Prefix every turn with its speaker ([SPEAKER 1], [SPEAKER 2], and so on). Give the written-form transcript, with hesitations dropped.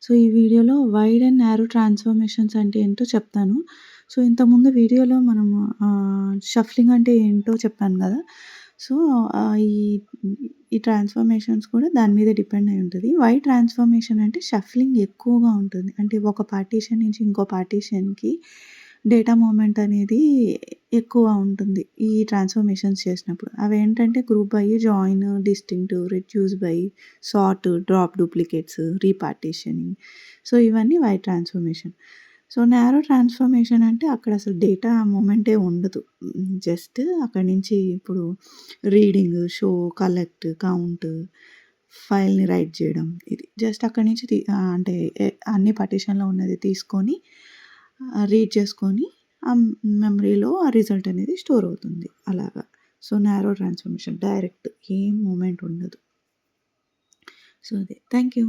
[SPEAKER 1] So, ఈ వీడియోలో wide and narrow transformations అంటే ఏంటో చెప్తాను. సో, ఇంతకుముందు వీడియోలో మనము షఫ్లింగ్ అంటే ఏంటో చెప్పాను గదా! సో, ఆహ్, ఈ ఈ ట్రాన్స్‌ఫర్మేషన్స్ కూడా దాని మీద డిపెండ్ అయి ఉంటది. వైడ్ ట్రాన్స్‌ఫర్మేషన్ అంటే షఫ్లింగ్ ఎక్కువగా ఉంటుంది. అంటే ఒక పార్టీషన్ నుంచి ఇంకో పార్టీషన్‌కి డేటా మూవ్‌మెంట్ అనేది ఎక్కువ ఉంటుంది. ఈ ట్రాన్స్‌ఫర్మేషన్స్ చేసినప్పుడు. అవేంటంటే group by, join, distinct, reduce by, sort, drop duplicates, repartitioning. So, ఇవన్నీ wide transformation. So, narrow transformation అంటే అక్కడ అసలు డేటా మూవ్‌మెంటే ఉండదు. జస్ట్ అక్కడి నుంచి ఇప్పుడు రీడింగ్, షో, కలెక్ట్, కౌంట్, ఫైల్‌ని రైట్ చేయడం ఇది. జస్ట్ అక్కడి నుంచి అంటే అన్ని పార్టిషన్‌లో ఉన్నది తీసుకొని రీడ్ చేసుకొని మెమరీలో ఆ రిజల్ట్ అనేది స్టోర్ అవుతుంది అలాగా. సో, నారో ట్రాన్స్‌ఫర్మేషన్ డైరెక్ట్ ఏం మూవ్‌మెంట్ ఉండదు. సో, అదే. Thank you.